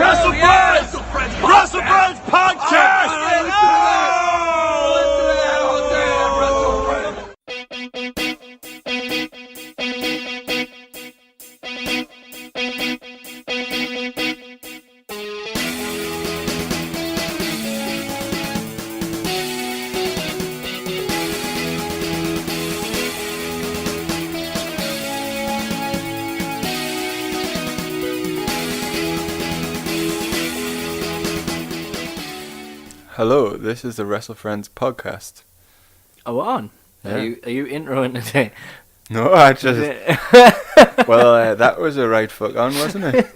WrestleFriends Podcast! Hello, this is the WrestleFriends Podcast. Oh, we're on? Yeah. Are you introing today? No, I just... well, that was a right fuck on, wasn't it?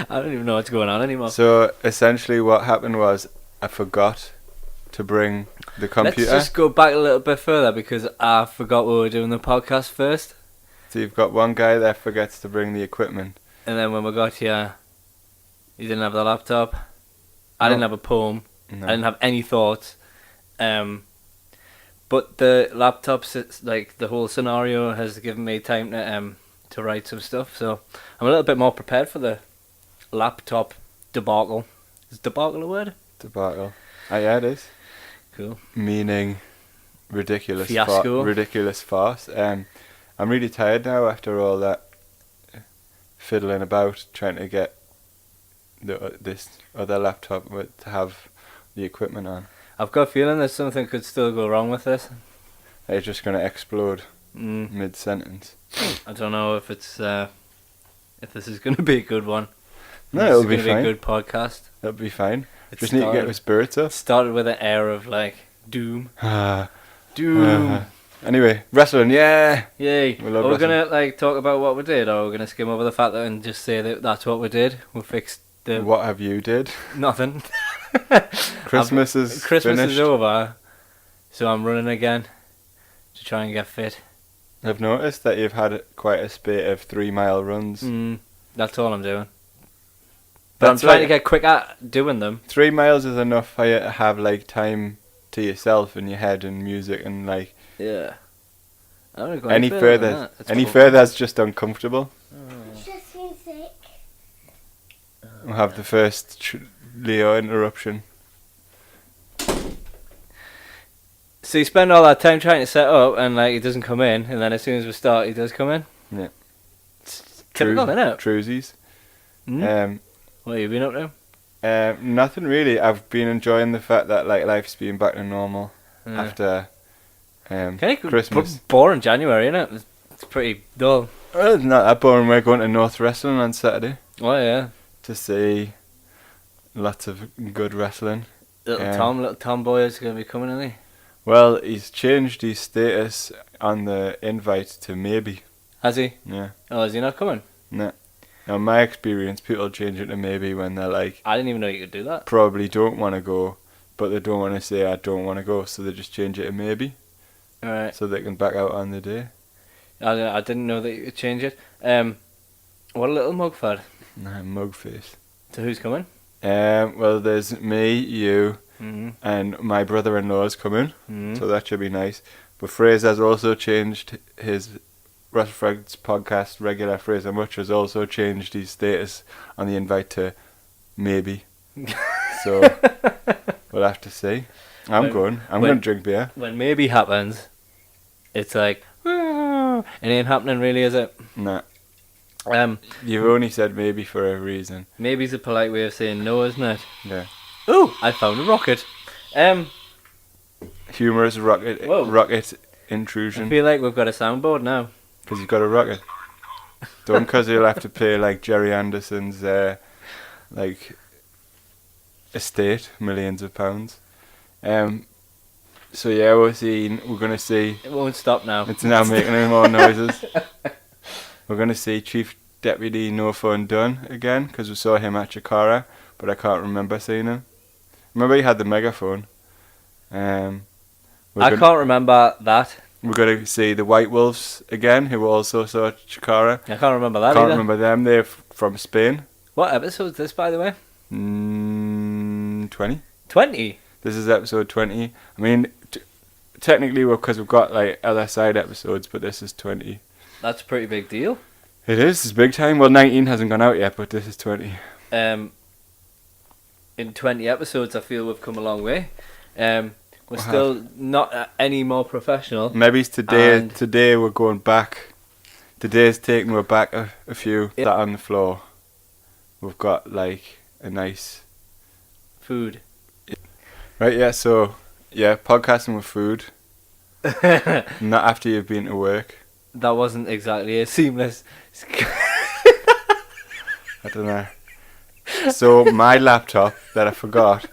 I don't even know what's going on anymore. So, essentially what happened was I forgot to bring the computer. Let's just go back a little bit further because I forgot we were doing the podcast first. So you've got one guy that forgets to bring the equipment. And then when we got here, he didn't have the laptop. I didn't have a poem. No. I didn't have any thoughts. But the laptop, like the whole scenario, has given me time to write some stuff. So I'm a little bit more prepared for the laptop debacle. Is debacle a word? Debacle. Oh, yeah, it is. Cool. Meaning ridiculous fiasco. Ridiculous farce. I'm really tired now after all that fiddling about trying to get this other laptop to have the equipment on. I've got a feeling that something could still go wrong with this. It's just going to explode mid-sentence. I don't know if it's if this is going to be a good one. No, it'll be It's fine. going to be a good podcast. It'll be fine. Just need to get the spirits up. Started with an air of like doom. Doom. Anyway, wrestling, yeah. Yay. We love Are we wrestling. going to like talk about what we did, or are we going to skim over the fact that and just say that that's what we did? We fixed the What have you did? nothing. Christmas is finished. over, so I'm running again to try and get fit. I've noticed that you've had quite a spate of 3-mile runs. That's all I'm doing. But I'm That's trying to like- get quick at doing them. 3 miles is enough for you to have like time to yourself in your head and music and like Yeah. I don't go any further than further. that. It's Any cool. further is just uncomfortable. Just feel sick. We'll have the first Leo interruption. So you spend all that time trying to set up, and like he doesn't come in, and then as soon as we start, he does come in. Yeah. It's typical, isn't it? Truesies. What have you been up to? Nothing really. I've been enjoying the fact that like life's been back to normal after Kind of Christmas. boring January, isn't it? It's pretty dull. Well, it's not that boring. We're going to North Wrestling on Saturday Oh yeah, to see lots of good wrestling. little Tomboy is going to be coming, isn't he? Well, he's changed his status on the invite to maybe. Has he? Yeah. Oh, is he not coming? Nah. Now, in my experience, people change it to maybe when they're like, I didn't even know you could do that. probably don't want to go, but they don't want to say, I don't want to go, so they just change it to maybe, Alright. so they can back out on the day. I didn't know that you could change it. What a little mug fad. Nah, mug face. So who's coming? Well, there's me, you, Mm-hmm. and my brother-in-law's coming, Mm-hmm. so that should be nice. But Fraser's also changed his WrestleFriends Podcast regular. Fraser Much has also changed his status on the invite to maybe. So we'll have to see. I'm going to drink beer. When maybe happens, it's like, it ain't happening really, is it? Nah. You've only said maybe for a reason. Maybe's a polite way of saying no, isn't it? Yeah. Ooh, I found a rocket. Humorous rocket Whoa. rocket I intrusion. feel like we've got a soundboard now. Because you've got a rocket. Don't, because you'll have to pay like Jerry Anderson's like estate, millions of pounds. So yeah, we're gonna see. It won't stop now. It's now making any more noises. We're gonna see Chief Deputy No Fun Dunn again because we saw him at Chikara, but I can't remember seeing him. Remember he had the megaphone. I can't remember that. We're gonna see the White Wolves again, who also saw Chikara. I can't remember that Can't either. remember them. They're from Spain. What episode is this, by the way? 20. 20? This is episode 20. I mean, technically, because we've got like other side episodes, but this is 20. That's a pretty big deal. It is. It's big time. Well, 19 hasn't gone out yet, but this is 20. in 20 episodes, I feel we've come a long way. We're still not any more professional. Maybe it's today. And- Today we're going back. Today's taking we're back a few. Yep. That on the floor. We've got like a nice Food. right. Yeah. So yeah, podcasting with food. Not after you've been to work. That wasn't exactly a seamless. I don't know. So my laptop that I forgot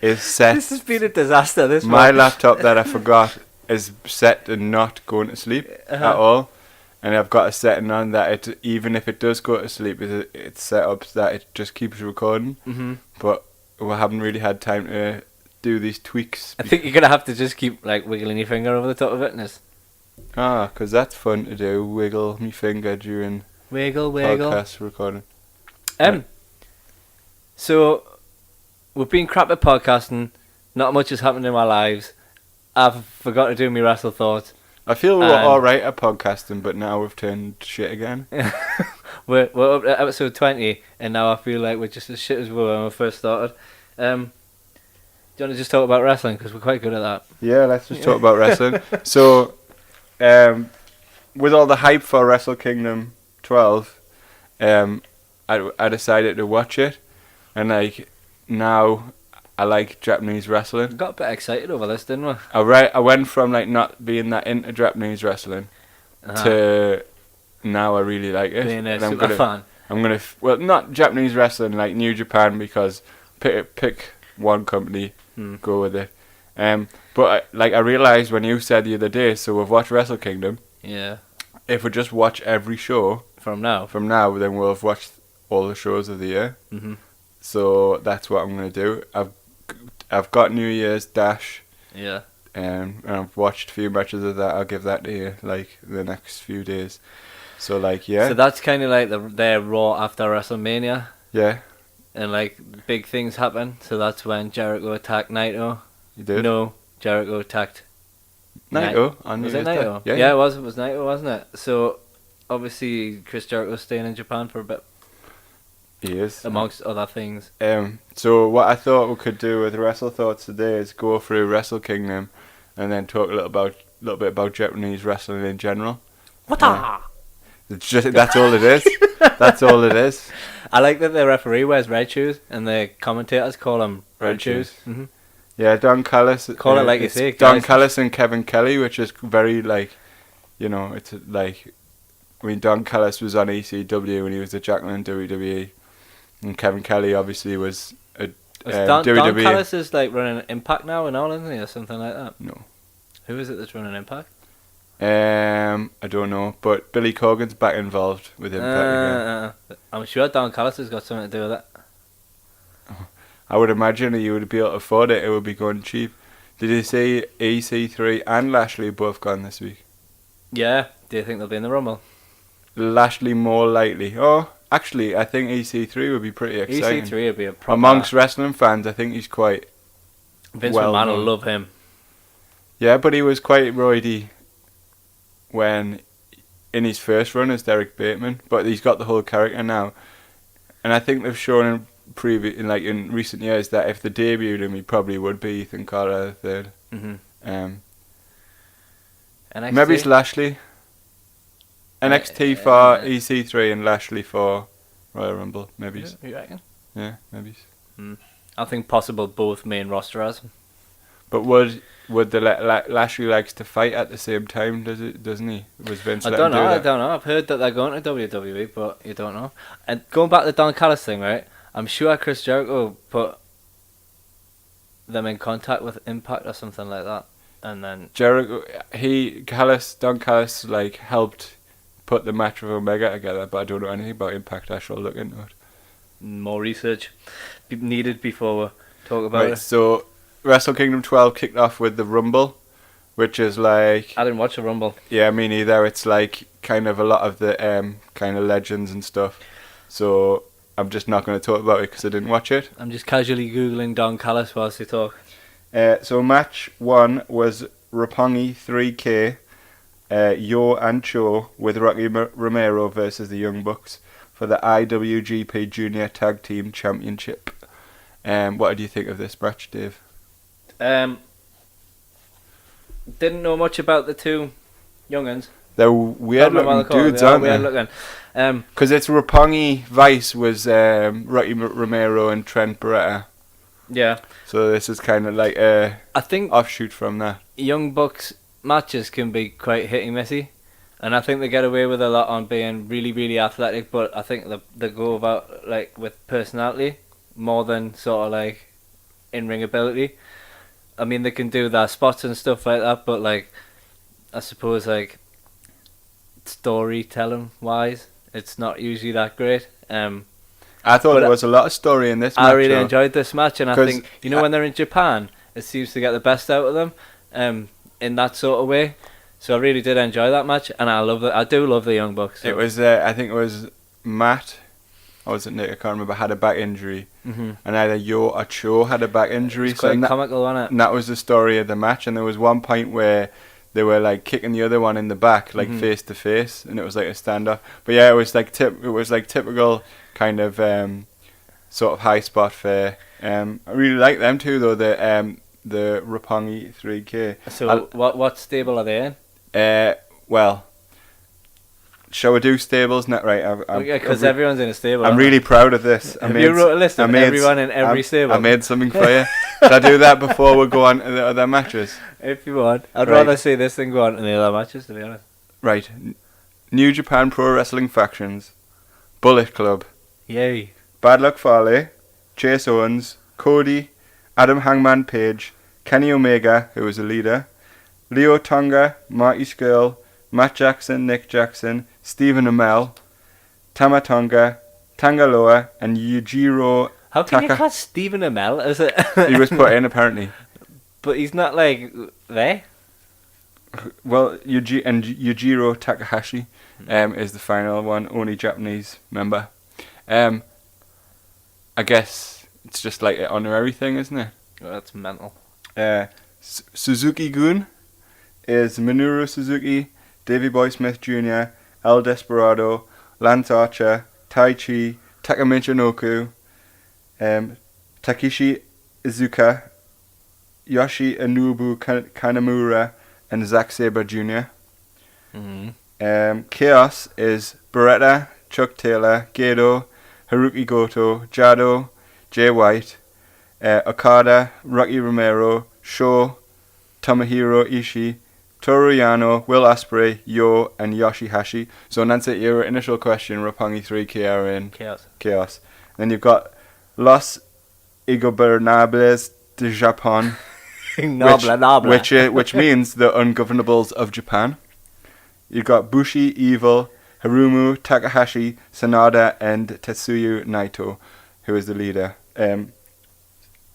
is set. This has been a disaster. This My one. laptop that I forgot is set to not going to sleep at all, and I've got a setting on that it even if it does go to sleep, it's set up so that it just keeps recording. Mm-hmm. But we haven't really had time to do these tweaks. I think you're gonna have to just keep like wiggling your finger over the top of it, and just Because that's fun to do. Wiggle me finger during wiggle. podcast recording. So we've been crap at podcasting. Not much has happened in our lives. I've forgot to do my wrestle thoughts. I feel we're alright at podcasting, but now we've turned shit again. We're up to episode 20, and now I feel like we're just as shit as we were when we first started. Do you want to just talk about wrestling, because we're quite good at that? Yeah, let's just talk about wrestling. So, with all the hype for WrestleKingdom 12, I decided to watch it, and like now I like Japanese wrestling. We got a bit excited over this, didn't we? I went from like not being that into Japanese wrestling to now I really like it. Being a And I'm super gonna, fan. I'm gonna well not Japanese wrestling, like New Japan, because pick one company, go with it. But I realised when you said the other day, so we've watched WrestleKingdom. Yeah. If we just watch every show From now. then we'll have watched all the shows of the year. Mm-hmm. So that's what I'm gonna do. I've got New Year's Dash. Yeah. And I've watched a few matches of that. I'll give that to you like the next few days. So like yeah, So that's kind of like their Raw after WrestleMania, yeah, and like big things happen. So that's when Jericho attacked Naito. you did. No, Jericho attacked. Naito on New Was it Year's Day. Naito? Yeah, Yeah, it was. It was Naito, wasn't it? So obviously Chris Jericho's staying in Japan for a bit, he is. amongst other things. So what I thought we could do with Wrestle Thoughts today is go through Wrestle Kingdom, and then talk a little bit about Japanese wrestling in general. What? It's just that's all it is. That's all it is. I like that the referee wears red shoes and the commentators call him red Red shoes. shoes. Mm-hmm. Yeah, Don Callis. Call it like you it's say, Don guys. Callis and Kevin Kelly, which is very like, it's like, I mean, Don Callis was on ECW when he was a Jacqueline WWE, and Kevin Kelly obviously was a Don WWE. Callis is like running Impact now and all, isn't he, or something like that? No. Who is it that's running Impact? I don't know, but Billy Corgan's back involved with Impact again. I'm sure Don Callis has got something to do with it. I would imagine you would be able to afford it. It would be going cheap. Did you see EC3 and Lashley both gone this week? Yeah. Do you think they'll be in the Rumble? Lashley more likely. Oh, actually, I think EC3 would be pretty exciting. EC3 would be a proper... Amongst wrestling fans, I think he's quite... Vince well McMahon will known. love him. Yeah, but he was quite roidy when in his first run as Derek Bateman, but he's got the whole character now. And I think they've shown in recent years that if they debuted him, he probably would be Ethan Carter III. Mm-hmm. NXT? Maybe it's Lashley. NXT for EC3 and Lashley for Royal Rumble. Maybe. Yeah, you reckon? Yeah, maybe. I think possible both main rosters. But would the Lashley likes to fight at the same time? Doesn't he? Was Vince? I let don't him do know. I that? don't know. I've heard that they're going to WWE, but you don't know. And going back to the Don Callis thing, right? I'm sure Chris Jericho put them in contact with Impact or something like that, and then Jericho, Don Callis like helped put the match with Omega together, but I don't know anything about Impact. I shall look into it. more research be needed before we talk about Right, it. so WrestleKingdom 12 kicked off with the Rumble, which is like... I didn't watch the Rumble. Yeah, me neither. It's like kind of a lot of the kind of legends and stuff. So I'm just not going to talk about it because I didn't watch it. I'm just casually Googling Don Callis whilst you talk. So match 1 was Roppongi 3K, Yo and Cho with Rocky Romero versus the Young Bucks for the IWGP Junior Tag Team Championship. What did you think of this match, Dave? Didn't know much about the two young'uns. They're weird looking dudes, aren't they? Weird looking. Because it's Roppongi Vice was Rocky Romero and Trent Beretta. Yeah. So this is kind of like a I think offshoot from that. Young Bucks matches can be quite hit and missy, and I think they get away with a lot on being really, really athletic. But I think they go about like with personality more than sort of like in-ring ability. I mean, they can do their spots and stuff like that, but like I suppose like storytelling wise, it's not usually that great. I thought there was a lot of story in this match. I really enjoyed this match, and I 'Cause think when they're in Japan, it seems to get the best out of them, in that sort of way. So I really did enjoy that match, and I do love the Young Bucks. So. It was, I think it was Matt, or was it Nick? I can't remember. Had a back injury, and either Yo or Cho had a back injury. It's quite comical, wasn't it? And that was the story of the match. And there was one point where they were like kicking the other one in the back, like face to face, and it was like a standoff. But yeah, it was like typical kind of sort of high spot fare. I really like them too, though. The Roppongi 3K. So what stable are they in? Well, shall we do stables? Not right. Because everyone's in a stable. I'm really proud of this. You wrote a list of everyone in every stable? I made something for you. Should I do that before we go on to the other matches? If you want. I'd rather see this than go on to the other matches, to be honest. Right. New Japan Pro Wrestling factions. Bullet Club. Yay. Bad Luck Fale. Chase Owens. Cody. Adam Hangman Page. Kenny Omega, who was a leader. Leo Tonga. Marty Skrull. Matt Jackson. Nick Jackson. Stephen Amell. Tama Tonga. Tangaloa. And Yujiro. How can you class Stephen Amell as a... He was put in, apparently. But he's not, like, there? Well, Yujiro Takahashi is the final one, only Japanese member. I guess it's just like an honorary thing, isn't it? Oh, that's mental. Suzuki-gun is Minoru Suzuki, Davey Boy Smith Jr., El Desperado, Lance Archer, Tai Chi, Takamichinoku, Takeshi Iizuka, Yoshi Inobu Kanamura, and Zack Sabre Jr. Chaos is Beretta, Chuck Taylor, Gedo, Haruki Goto, Jado, Jay White, Okada, Rocky Romero, Sho, Tomohiro Ishii, Toru Yano, Will Ospreay, Yo, and Yoshihashi. So in answer to your initial question, Roppongi 3K are in Chaos. Then you've got Los Ingobernables de Japón, which means the ungovernables of Japan. You've got Bushi, Evil, Hiromu, Takahashi, Sanada, and Tetsuya Naito, who is the leader.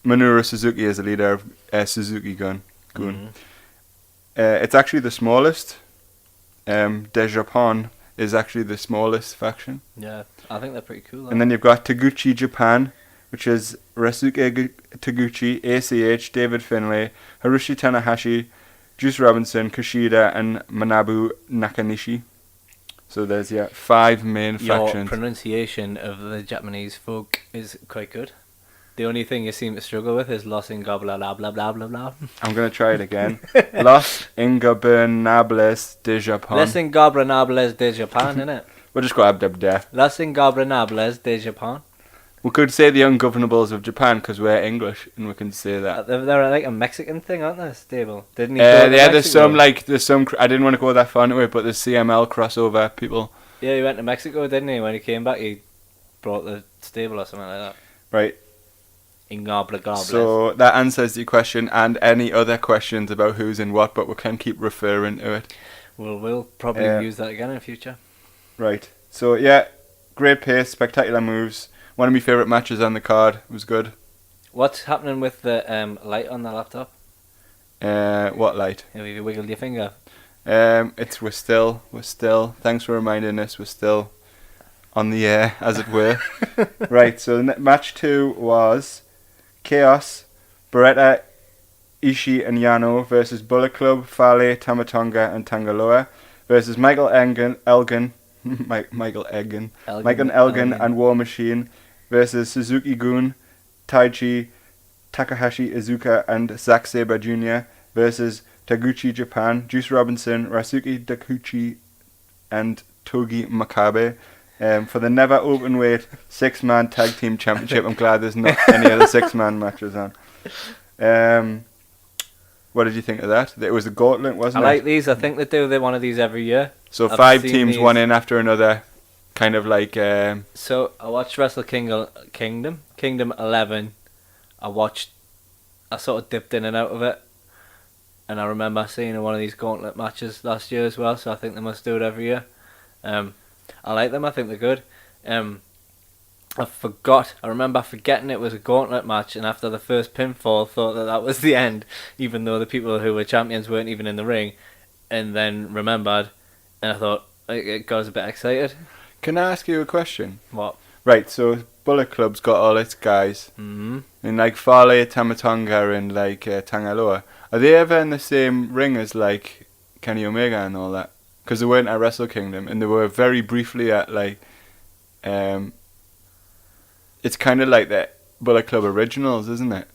Minoru Suzuki is the leader of Suzuki-gun. It's actually the smallest. De Japón is actually the smallest faction. Yeah, I think they're pretty cool. And then you've got Taguchi Japan, which is Ryosuke Taguchi, ACH, David Finlay, Hiroshi Tanahashi, Juice Robinson, Kushida, and Manabu Nakanishi. So there's 5 main factions. Your pronunciation of the Japanese folk is quite good. The only thing you seem to struggle with is Los Ingobernables blah blah blah blah. I'm going to try it again. Los Ingobernables de Japón. Los Ingobernables de Japón, innit? We'll just go abdabda. Los Ingobernables de Japón. We could say the ungovernables of Japan because we're English and we can say that. They're like a Mexican thing, aren't they? Stable. Didn't he? There's some. I didn't want to go that far into it, but there's CML crossover people. Yeah, he went to Mexico, didn't he? When he came back, he brought the stable or something like that. Right. Ingobernables. So that answers your question and any other questions about who's in what, but we can keep referring to it. Well, we'll probably use that again in the future. Right. So yeah, great pace, spectacular moves. One of my favourite matches on the card. It was good. What's happening with the light on the laptop? What light? Have you wiggled your finger? We're still. Thanks for reminding us. We're still on the air, as it were. Right. So match 2 was Chaos, Beretta, Ishii, and Yano versus Bullet Club, Fale, Tamatonga, and Tangaloa versus Michael Elgin, and War Machine versus Suzuki-gun, Taichi, Takahashi Iizuka, and Zack Sabre Jr. versus Taguchi Japan, Juice Robinson, Rasuke Takuchi, and Togi Makabe. For the never openweight 6-man tag team championship. I'm glad there's not any other 6-man matches on. What did you think of that? It was a gauntlet, wasn't it? I like these. I think they do one of these every year. So I've 5 seen teams, these. one in after another, kind of like. So I watched Kingdom 11. I sort of dipped in and out of it, and I remember seeing one of these gauntlet matches last year as well. So I think they must do it every year. I like them. I think they're good. I remember forgetting it was a gauntlet match, and after the first pinfall, thought that was the end, even though the people who were champions weren't even in the ring, and then remembered, and I thought, it got us a bit excited. Can I ask you a question? What? Right, so Bullet Club's got all its guys, Mm-hmm. and like Farley, Tamatonga, and like Tangaloa. Are they ever in the same ring as like Kenny Omega and all that? Because they weren't at WrestleKingdom, and they were very briefly at like. It's kind of like the Bullet Club originals, isn't it?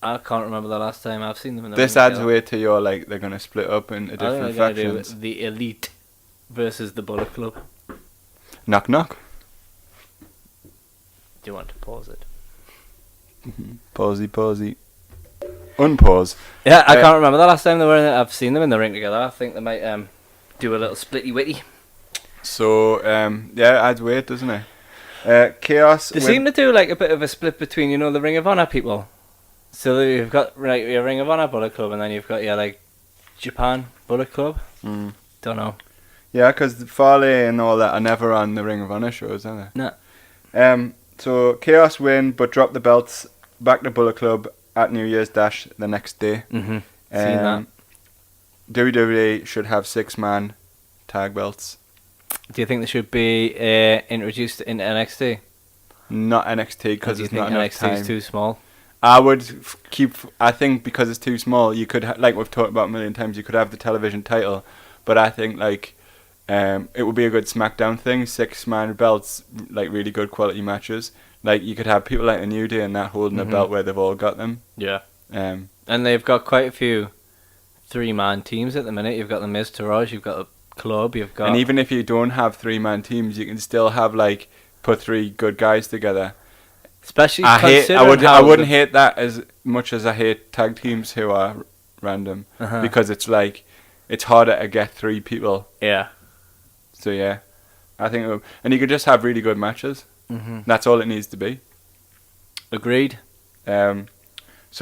I can't remember the last time I've seen them in the This ring adds together. weight to your like they're gonna split up into I think different they're gonna factions. do the Elite versus the Bullet Club. Knock knock. Do you want to pause it? Pausey. Unpause. Yeah, I can't remember the last time I've seen them in the ring together. I think they might do a little splitty witty. So yeah, it adds weight, doesn't it? Chaos. They seem to do like a bit of a split between the Ring of Honor people. So you've got your Ring of Honor Bullet Club, and then you've got your like Japan Bullet Club. Don't know. Yeah, because Farley and all that are never on the Ring of Honor shows, are they? No. So Chaos win, but drop the belts back to Bullet Club at New Year's Dash the next day. Mm-hmm. Seen that. WWE should have 6-man tag belts. Do you think they should be introduced into NXT? Not NXT because Do you it's think not enough NXT time. is too small? I would I think because it's too small, you could like we've talked about a million times, you could have the television title, but I think like it would be a good SmackDown thing, 6-man belts, like really good quality matches. Like you could have people like the New Day and that holding a belt where they've all got them. Yeah. Um, And they've got quite a few 3-man teams at the minute. You've got the Miz Taraj, you've got the Club, you've got... and even if you don't have 3-man teams, you can still have like put 3 good guys together. Especially I considering wouldn't hate that as much as I hate tag teams who are random because it's like it's harder to get 3 people. Yeah. So yeah, I think and you could just have really good matches. Mm-hmm. That's all it needs to be. Agreed. So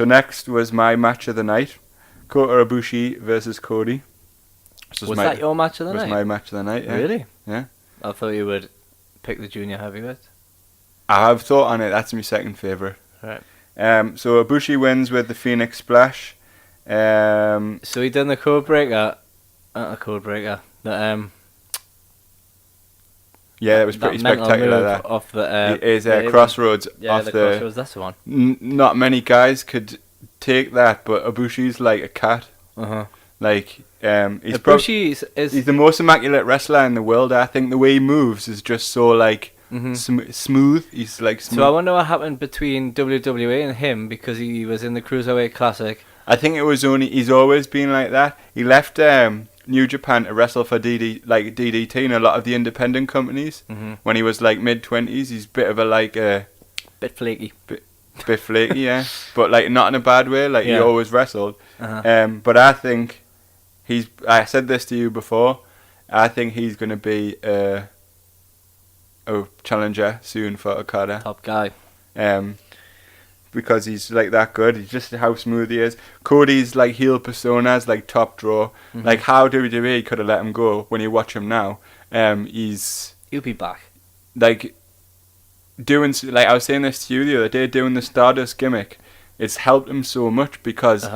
next was my match of the night, Kota Ibushi versus Cody. Was that your match of the was night? my match of the night. Yeah. Really? Yeah. I thought you would pick the junior heavyweight. I have thought on it. That's my second favourite. Right. So Ibushi wins with the Phoenix Splash. So he done the code breaker. Not a code breaker. The yeah, it was pretty spectacular. That off the is Crossroads. Yeah, off the Crossroads. That's the one. Not many guys could take that, but Ibushi's like a cat. Like he's he's the most immaculate wrestler in the world. I think the way he moves is just so like smooth. He's like smooth. So I wonder what happened between WWE and him because he was in the Cruiserweight Classic. I think it was he's always been like that. He left New Japan to wrestle for DDT and a lot of the independent companies when he was like mid-20s. He's a bit of a Bit flaky. bit flaky, yeah, but like not in a bad way. Like he always wrestled. But I think I said this to you before. I think he's going to be a challenger soon for Okada. Top guy. Because he's like that good. He's just how smooth he is. Cody's like heel personas, like top draw. Like how WWE could have let him go. When you watch him now, He'll be back. Like doing like I was saying this to you the other day, doing the Stardust gimmick. It's helped him so much because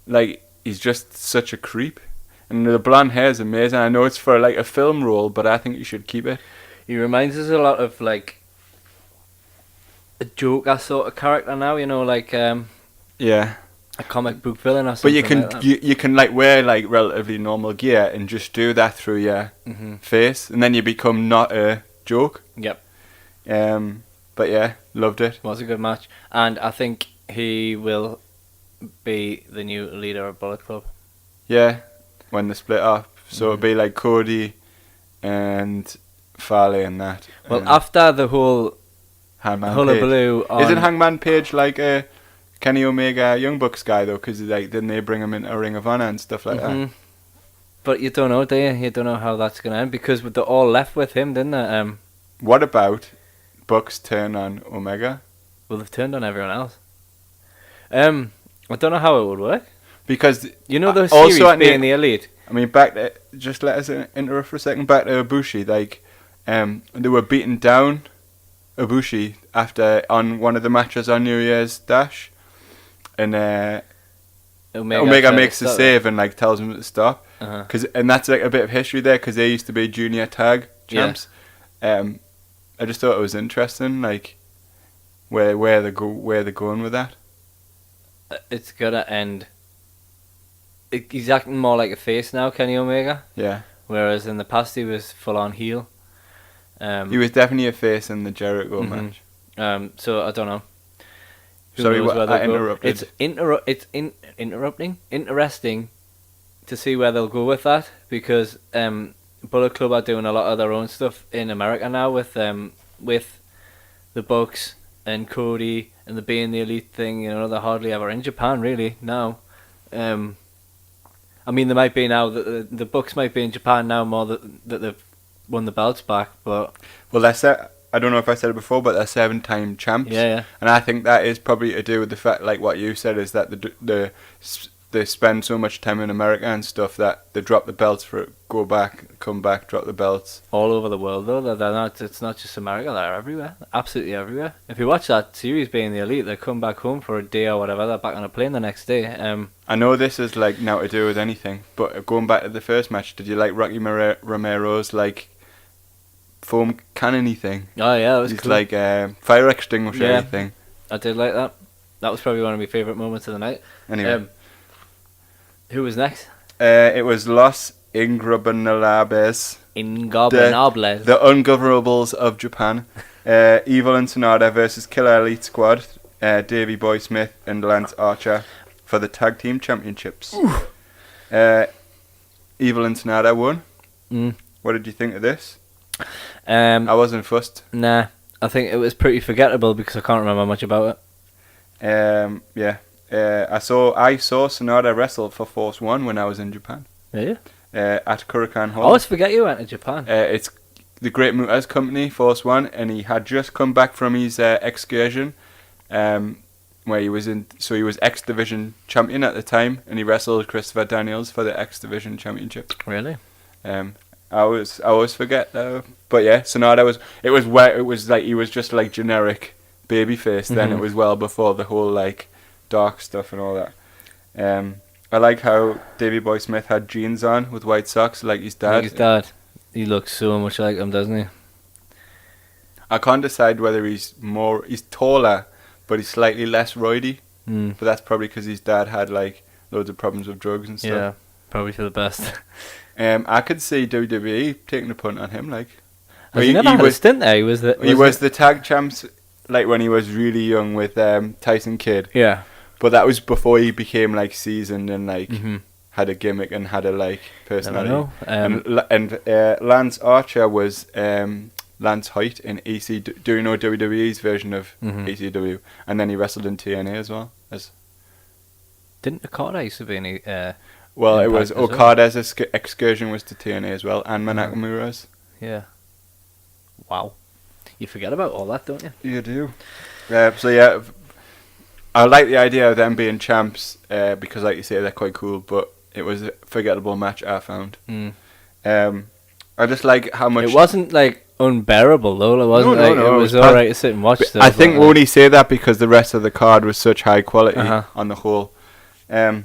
like he's just such a creep. And the blonde hair is amazing. I know it's for like a film role, but I think you should keep it. He reminds us a lot of like a Joker sort of character now, like yeah, a comic book villain or but something. you can like wear like relatively normal gear and just do that through your face, and then you become not a joke. Yep. But yeah, loved it. Was a good match, and I think he will be the new leader of Bullet Club. Yeah, when they split up. So it'll be like Cody and Farley and that. Well, and after the whole Hangman Page. hullabaloo on... Isn't Hangman Page like a Kenny Omega Young Bucks guy though? Because like, didn't they bring him into Ring of Honor and stuff like that? But you don't know, do you? You don't know how that's going to end, because they all left with him, didn't they? What about Bucks turn on Omega? Well, they've turned on everyone else. I don't know how it would work. Because You know the also series at being the Elite? I mean, back to, just let us interrupt for a second. Back to Ibushi, like, they were beating down Ibushi after on one of the matches on New Year's Dash, and Omega makes a save and like tells him to stop, and that's like a bit of history there because they used to be junior tag champs. I just thought it was interesting, like where they're going with that. It's gonna end. He's acting more like a face now, Kenny Omega. Yeah. Whereas in the past he was full on heel. He was definitely a face in the Jericho match. So I don't know. Sorry, I interrupted. It's interesting to see where they'll go with that, because Bullet Club are doing a lot of their own stuff in America now with the Bucks and Cody and the being the Elite thing. You know, they're hardly ever in Japan really now. I mean, they might be now. The Bucks might be in Japan now more that they've won the belts back. But I don't know if I said it before, but they're 7-time champs. Yeah. And I think that is probably to do with the fact, like what you said, is that they spend so much time in America and stuff that they drop the belts for it, go back, come back, drop the belts. All over the world though. They're not. It's not just America. They're everywhere. Absolutely everywhere. If you watch that series being the Elite, they come back home for a day or whatever. They're back on a plane the next day. I know this is like now to do with anything, but going back to the first match, did you like Rocky Romero's like foam cannon-y thing? Oh yeah, it was cool. Like fire extinguisher thing. I did like that. That was probably one of my favourite moments of the night. Anyway, who was next? It was Los Ingobernables. The Ungovernables of Japan. Evil and Sonata versus Killer Elite Squad. Davey Boy Smith and Lance Archer for the tag team championships. Evil and Sonata won. What did you think of this? I wasn't fussed. Nah, I think it was pretty forgettable because I can't remember much about it. I saw Sonata wrestle for Force One when I was in Japan. Yeah. At Kurikan Hall. I always forget you went to Japan. It's the Great Mutas Company, Force One, and he had just come back from his excursion, where he was in. So he was X Division champion at the time, and he wrestled Christopher Daniels for the X Division championship. Really? I always forget though. But yeah, Sonata was. It was like he was just like generic babyface. Then it was well before the whole like dark stuff and all that. I like how Davey Boy Smith had jeans on with white socks like his dad. Like his dad. He looks so much like him, doesn't he? I can't decide whether he's taller, but he's slightly less roidy. But that's probably because his dad had like loads of problems with drugs and stuff. Yeah, probably for the best. I could see WWE taking a punt on him. Like, he never had a stint there. He was the tag champs like when he was really young with Tyson Kidd. Yeah. But that was before he became like seasoned and like had a gimmick and had a like personality. And Lance Archer was Lance Hoyt in EC. Do you know WWE's version of ECW? And then he wrestled in TNA as well. Didn't Okada used to be in? Well, it was Okada's excursion was to TNA as well, and Nakamura's. Yeah. Wow. You forget about all that, don't you? You do. So yeah. I like the idea of them being champs because, like you say, they're quite cool. But it was a forgettable match I found. I just like how much it wasn't like unbearable though. It wasn't it was alright to sit and watch. I think we only say that because the rest of the card was such high quality on the whole. So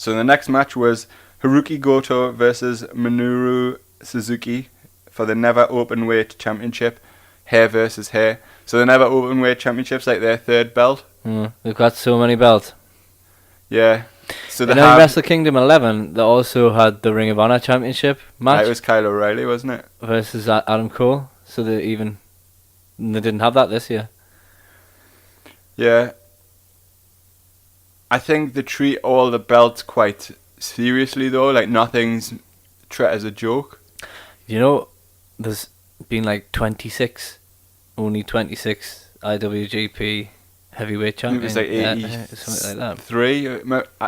the next match was Haruki Goto versus Minoru Suzuki for the Never Openweight Championship, hair versus hair. So the Never Openweight Championship's like their third belt. They've got so many belts. Yeah. So in WrestleKingdom 11, they also had the Ring of Honor Championship match. It was Kyle O'Reilly, wasn't it? Versus Adam Cole. So they even And they didn't have that this year. Yeah. I think they treat all the belts quite seriously though. Like nothing's treated as a joke. You know, there's been like 26 IWGP heavily champions. It was like something like that. 83.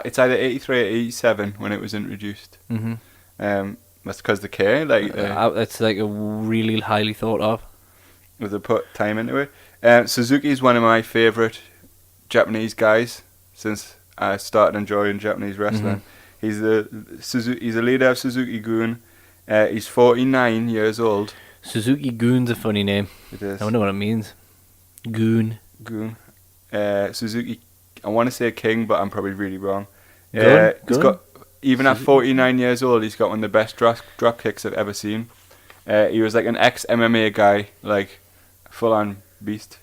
It's either 83 or 87 when it was introduced. Mm-hmm. That's because they care. Like it's like a really highly thought of. they put time into it. Suzuki's one of my favourite Japanese guys since I started enjoying Japanese wrestling. He's a leader of Suzuki-gun. He's 49 years old. Suzuki-gun's a funny name. It is. I wonder what it means. Gun. Suzuki, I want to say king, but I'm probably really wrong. Gun? He's got, even at 49 years old, he's got one of the best drop kicks I've ever seen. He was like an ex-MMA guy, like full-on beast.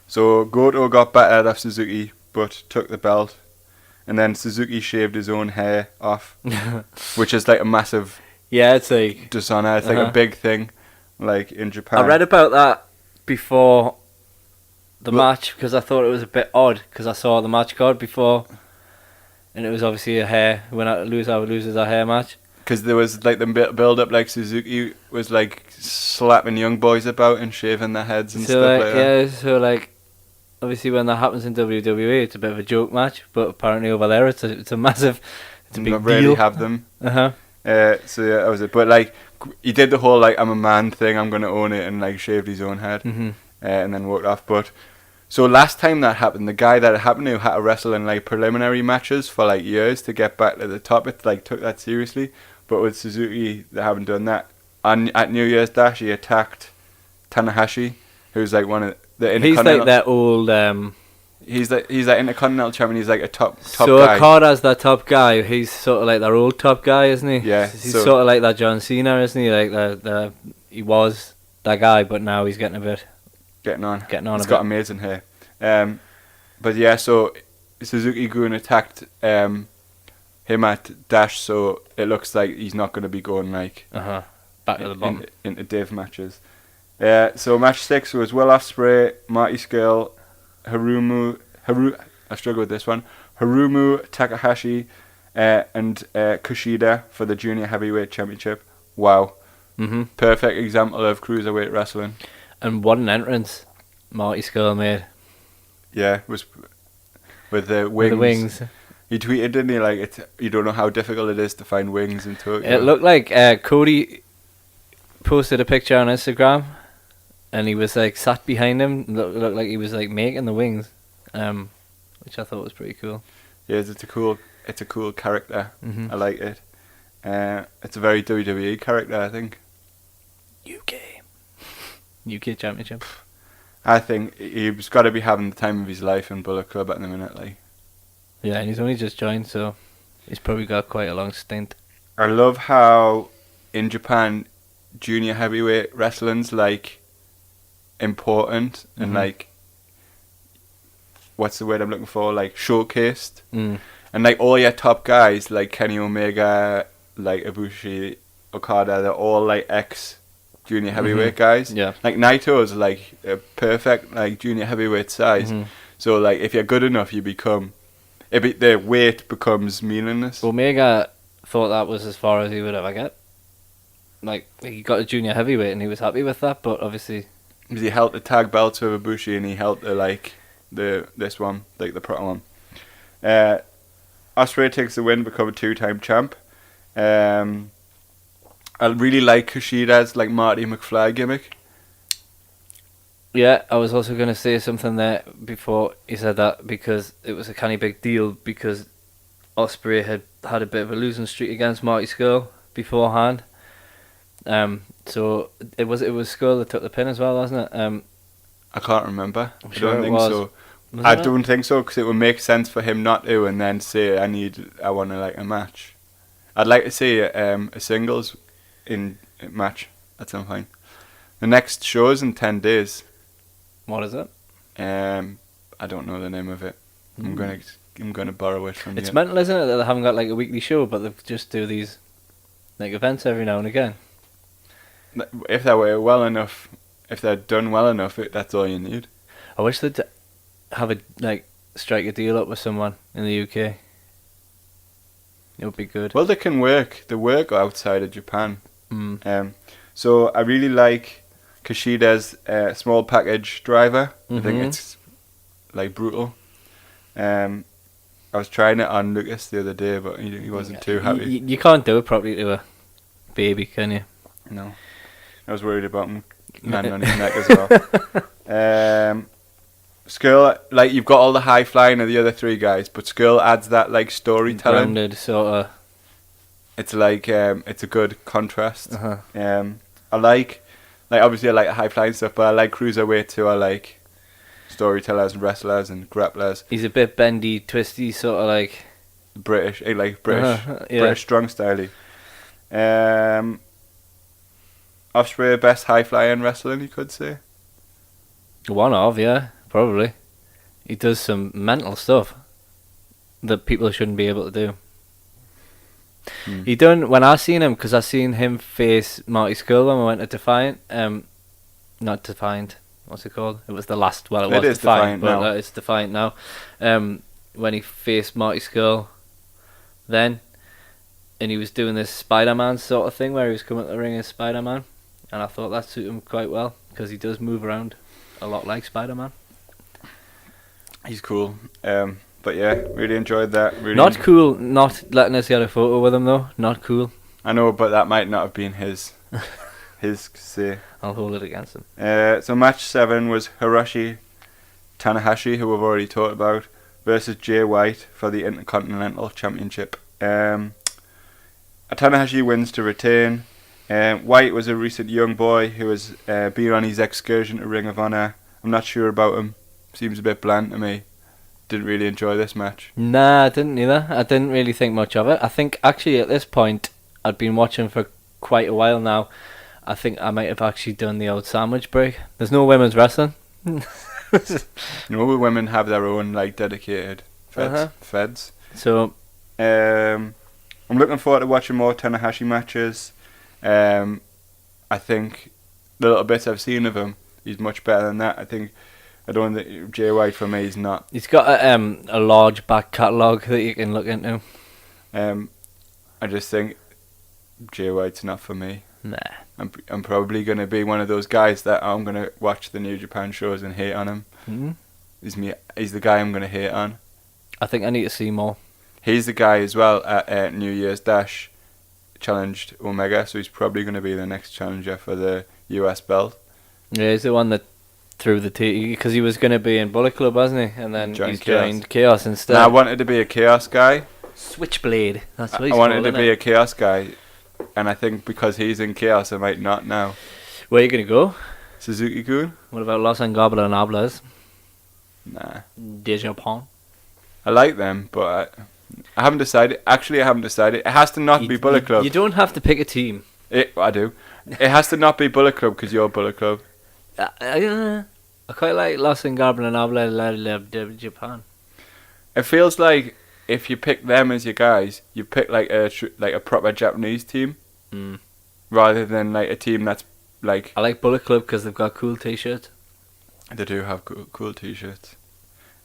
So Goto got battered off Suzuki, but took the belt. And then Suzuki shaved his own hair off, which is like a massive it's like dishonor. It's like a big thing, like in Japan. I read about that before the match because I thought it was a bit odd because I saw the match card before, and it was obviously a hair. When I loses a hair match. Because there was like the build up, like Suzuki was like slapping young boys about and shaving their heads and stuff like that. Yeah, so like obviously when that happens in WWE, it's a bit of a joke match, but apparently over there it's a massive, it's a big Not deal. really have them. So yeah, that was it. But like he did the whole like I'm a man thing, I'm gonna own it, and like shaved his own head, and then walked off. But so last time that happened, the guy that it happened to had to wrestle in like preliminary matches for like years to get back to the top. It like took that seriously. But with Suzuki, they haven't done that. At New Year's Dash, he attacked Tanahashi, who's like one of the Intercontinental. He's like that old. He's that Intercontinental champion. He's like a top so guy. So Okada's that top guy. He's sort of like their old top guy, isn't he? Yeah. He's sort of like that John Cena, isn't he? Like he was that guy, but now he's getting on. He's got amazing hair. But yeah, so Suzuki-gun attacked him at Dash, so it looks like he's not going to be going like back to the bottom into Dave matches. So match 6 was Will Ospreay, Marty Scurll, Harumu Takahashi, and Kushida for the Junior Heavyweight Championship. Wow. Perfect example of cruiserweight wrestling. And what an entrance Marty Scurll made. Yeah, it was with the wings. The wings. He tweeted, didn't he? Like, you don't know how difficult it is to find wings in Tokyo. It looked like Cody posted a picture on Instagram, and he was like sat behind him. Looked like he was like making the wings, which I thought was pretty cool. Yeah, it's a cool character. I like it. It's a very WWE character, I think. UK Championship. I think he's got to be having the time of his life in Bullet Club at the minute, like. Yeah, and he's only just joined, so he's probably got quite a long stint. I love how in Japan, junior heavyweight wrestling's like important and like, what's the word I'm looking for? Like showcased, and like all your top guys like Kenny Omega, like Ibushi, Okada, they're all like ex junior heavyweight guys. Yeah, like Naito's like a perfect like junior heavyweight size. So like if you're good enough, you become. The weight becomes meaningless. Omega thought that was as far as he would ever get. Like, he got a junior heavyweight and he was happy with that, but obviously... Because he held the tag belts with Ibushi and he held this one, like the proper one. Ospreay takes the win, become a 2-time champ. I really like Kushida's like Marty McFly gimmick. Yeah, I was also going to say something there before he said that, because it was a kind of big deal because Ospreay had a bit of a losing streak against Marty Scurll beforehand. So it was Scurll that took the pin as well, wasn't it? I can't remember. I don't think so. I don't think so, because it would make sense for him not to and then say I want to like a match. I'd like to see a singles match at some point. The next show is in 10 days. What is it? I don't know the name of it. I'm gonna borrow it from you. It's mental, isn't it, that they haven't got like a weekly show, but they just do these like events every now and again. if they were well enough, if they're done well enough, that's all you need. I wish they'd have strike a deal up with someone in the UK. It would be good. Well, they work outside of Japan. Mm. So I really like Kishida's small package driver. I think Mhm. it's like brutal. I was trying it on Lucas the other day, but he wasn't too happy. You can't do it properly to a baby, can you? No, I was worried about him landing on his neck as well. Skull, like you've got all the high flying of the other three guys, but Skull adds that like storytelling. Grounded sort of. It's like it's a good contrast. Uh-huh. I like obviously I like high flying stuff, but I like cruiserweights who are like storytellers and wrestlers and grapplers. He's a bit bendy, twisty, sort of like British, yeah. British strong style. Ospreay, best high flying wrestling, you could say. one of, yeah, probably. He does some mental stuff that people shouldn't be able to do. He done when I seen him, because I seen him face Marty Scurll when we went to Defiant. Not Defiant. What's it called? It was the last. Well, it was Defiant, but now. It's Defiant now. When he faced Marty Scurll, then, and he was doing this Spider-Man sort of thing where he was coming to the ring as Spider-Man, and I thought that suited him quite well because he does move around a lot like Spider-Man. He's cool. But yeah, really enjoyed that. Really Not cool, not letting us get a photo with him though. Not cool. I know, but that might not have been his say. I'll hold it against him. So match 7 was Hiroshi Tanahashi, who we've already talked about, versus Jay White for the Intercontinental Championship. Tanahashi wins to retain. White was a recent young boy who has been on his excursion to Ring of Honor. I'm not sure about him. Seems a bit bland to me. Didn't really enjoy this match. Nah, I didn't either. I didn't really think much of it. I think actually at this point, I'd been watching for quite a while now. I think I might have actually done the old sandwich break. There's no women's wrestling. No, women have their own like dedicated feds. So I'm looking forward to watching more Tanahashi matches. I think the little bits I've seen of him, he's much better than that. I don't think Jay White for me is not. He's got a large back catalogue that you can look into. I just think Jay White's not for me. Nah. I'm probably going to be one of those guys that I'm going to watch the New Japan shows and hate on him. Mm-hmm. He's the guy I'm going to hate on. I think I need to see more. He's the guy as well at New Year's Dash challenged Omega, so he's probably going to be the next challenger for the US belt. Yeah, he's the one that threw the tea, because he was going to be in Bullet Club, wasn't he? And then he's joined Chaos instead. Now, I wanted to be a Chaos guy. Switchblade. That's what he's I wanted to called, be a Chaos guy, and I think because he's in Chaos, I might not now. Where are you going to go? Suzuki-kun? What about Los Ingobernables? Nah. De Japon? I like them, but I haven't decided. Actually, I haven't decided. It has to not be Bullet Club. You don't have to pick a team. I do. It has to not be Bullet Club because you're Bullet Club. I quite like Los Ingobernables de Japan. It feels like if you pick them as your guys, you pick like a proper Japanese team, rather than like a team that's like. I like Bullet Club because they've got cool t-shirts. They do have cool t-shirts.